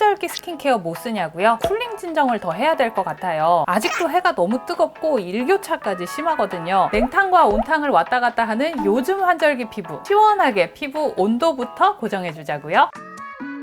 환절기 스킨케어 못 쓰냐고요? 쿨링 진정을 더 해야 될 것 같아요. 아직도 해가 너무 뜨겁고 일교차까지 심하거든요. 냉탕과 온탕을 왔다 갔다 하는 요즘 환절기 피부, 시원하게 피부 온도부터 고정해주자고요.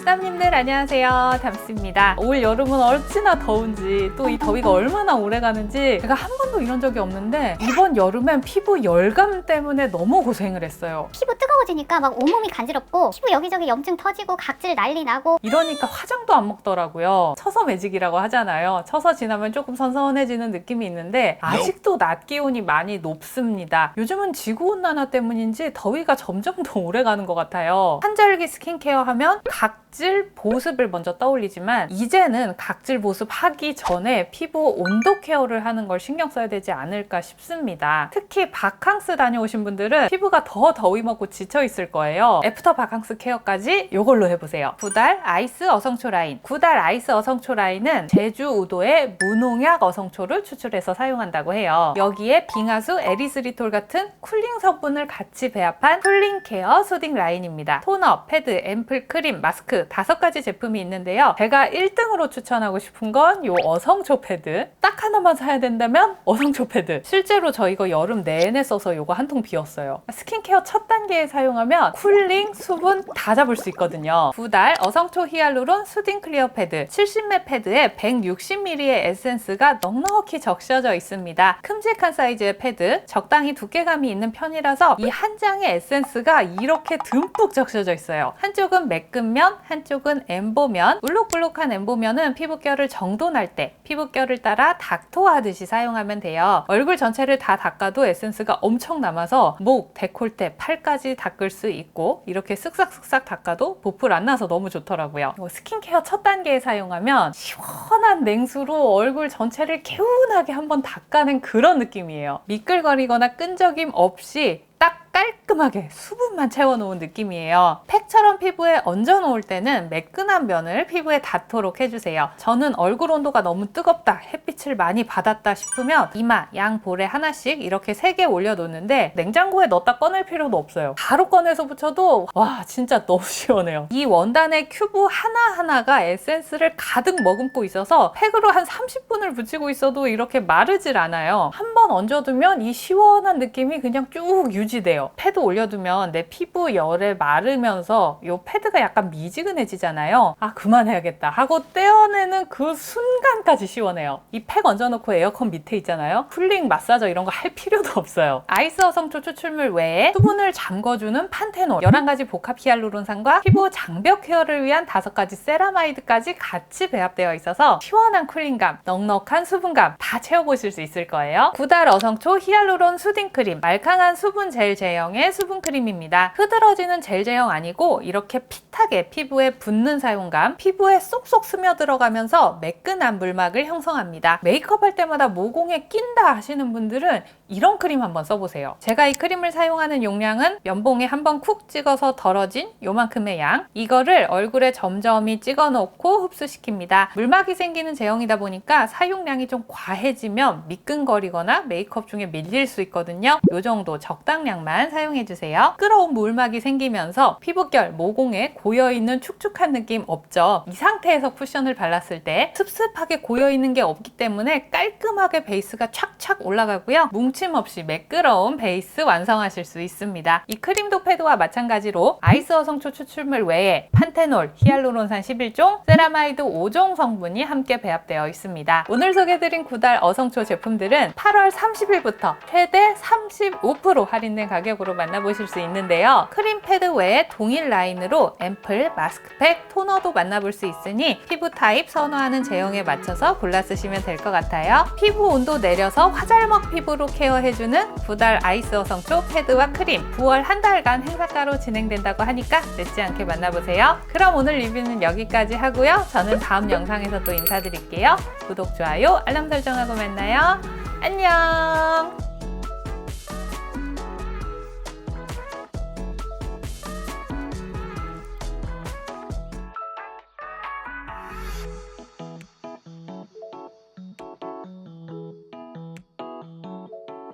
쌈님들 안녕하세요, 담스입니다. 올 여름은 어찌나 더운지, 또 이 더위가 얼마나 오래 가는지 제가 한 번도 이런 적이 없는데 이번 여름엔 피부 열감 때문에 너무 고생을 했어요. 피부 뜨거워지니까 막 온몸이 간지럽고 피부 여기저기 염증 터지고 각질 난리 나고, 이러니까 화장도 안 먹더라고요. 처서 매직이라고 하잖아요. 처서 지나면 조금 선선해지는 느낌이 있는데 아직도 낮 기온이 많이 높습니다. 요즘은 지구온난화 때문인지 더위가 점점 더 오래 가는 것 같아요. 환절기 스킨케어 하면 각질 보습을 먼저 떠올리지만 이제는 각질 보습 하기 전에 피부 온도 케어를 하는 걸 신경 써야 되지 않을까 싶습니다. 특히 바캉스 다녀오신 분들은 피부가 더 더위 먹고 지쳐 있을 거예요. 애프터 바캉스 케어까지 이걸로 해보세요. 구달 아이스 어성초 라인. 구달 아이스 어성초 라인은 제주 우도의 무농약 어성초를 추출해서 사용한다고 해요. 여기에 빙하수, 에리스리톨 같은 쿨링 성분을 같이 배합한 쿨링 케어 소딩 라인입니다. 토너, 패드, 앰플, 크림, 마스크 5가지 제품이 있는데요. 제가 1등으로 추천하고 싶은 건 이 어성초 패드. 딱 하나만 사야 된다면 어성초 패드. 실제로 저 이거 여름 내내 써서 이거 한 통 비웠어요. 스킨케어 첫 단계에 사용하면 쿨링, 수분 다 잡을 수 있거든요. 구달 어성초 히알루론 수딩 클리어 패드 70ml 패드에 160ml의 에센스가 넉넉히 적셔져 있습니다. 큼직한 사이즈의 패드, 적당히 두께감이 있는 편이라서 이 한 장의 에센스가 이렇게 듬뿍 적셔져 있어요. 한쪽은 매끈면, 한쪽은 엠보면. 울룩불룩한 엠보면은 피부결을 정돈할 때 피부결을 따라 닥터하듯이 사용하면 돼요. 얼굴 전체를 다 닦아도 에센스가 엄청 남아서 목, 데콜테, 팔까지 닦을 수 있고 이렇게 쓱싹쓱싹 닦아도 보풀 안 나서 너무 좋더라고요. 스킨케어 첫 단계에 사용하면 시원한 냉수로 얼굴 전체를 개운하게 한번 닦아낸 그런 느낌이에요. 미끌거리거나 끈적임 없이 딱 깔끔하게 수분만 채워놓은 느낌이에요. 팩처럼 피부에 얹어놓을 때는 매끈한 면을 피부에 닿도록 해주세요. 저는 얼굴 온도가 너무 뜨겁다, 햇빛을 많이 받았다 싶으면 이마, 양 볼에 하나씩 이렇게 3개 올려놓는데 냉장고에 넣었다 꺼낼 필요도 없어요. 바로 꺼내서 붙여도 와 진짜 너무 시원해요. 이 원단의 큐브 하나하나가 에센스를 가득 머금고 있어서 팩으로 한 30분을 붙이고 있어도 이렇게 마르질 않아요. 한번 얹어두면 이 시원한 느낌이 그냥 쭉 유지돼요. 패드 올려두면 내 피부 열에 마르면서 이 패드가 약간 미지근해지잖아요. 아 그만해야겠다 하고 떼어내는 그 순간까지 시원해요. 이 팩 얹어놓고 에어컨 밑에 있잖아요. 쿨링 마사저 이런 거 할 필요도 없어요. 아이스 어성초 추출물 외에 수분을 잠궈주는 판테놀, 11가지 복합 히알루론산과 피부 장벽 케어를 위한 5가지 세라마이드까지 같이 배합되어 있어서 시원한 쿨링감, 넉넉한 수분감 다 채워보실 수 있을 거예요. 구달 어성초 히알루론 수딩 크림, 말캉한 수분 젤 제형의 수분 크림입니다. 흐드러지는 젤 제형 아니고 이렇게 핏하게 피부에 붙는 사용감, 피부에 쏙쏙 스며들어가면서 매끈한 물막을 형성합니다. 메이크업 할 때마다 모공에 낀다 하시는 분들은 이런 크림 한번 써보세요. 제가 이 크림을 사용하는 용량은 면봉에 한번 쿡 찍어서 덜어진 요만큼의 양, 이거를 얼굴에 점점이 찍어 놓고 흡수시킵니다. 물막이 생기는 제형이다 보니까 사용량이 좀 과해지면 미끈거리거나 메이크업 중에 밀릴 수 있거든요. 이 정도 적당량만 사용해주세요. 끓어온 물막이 생기면서 피부결, 모공에 고여있는 축축한 느낌 없죠? 이 상태에서 쿠션을 발랐을 때 습습하게 고여있는 게 없기 때문에 깔끔하게 베이스가 착착 올라가고요. 뭉침 없이 매끄러운 베이스 완성하실 수 있습니다. 이 크림도 패드와 마찬가지로 아이스 어성초 추출물 외에 판테놀, 히알루론산 11종, 세라마이드 5종 성분이 함께 배합되어 있습니다. 오늘 소개해드린 구달 어성초 제품들은 8월 30일부터 최대 35% 할인된 가격으로 만나보실 수 있는데요. 크림 패드 외에 동일 라인으로 앰플, 마스크팩, 토너도 만나볼 수 있으니 피부 타입 선호하는 제형에 맞춰서 골라 쓰시면 될 것 같아요. 피부 온도 내려서 화잘먹 피부로 케어해주는 구달 아이스 어성초 패드와 크림 9월 한 달간 행사가로 진행된다고 하니까 늦지 않게 만나보세요. 그럼 오늘 리뷰는 여기까지 하고요. 저는 다음 영상에서 또 인사드릴게요. 구독, 좋아요, 알람 설정하고 만나요. 안녕!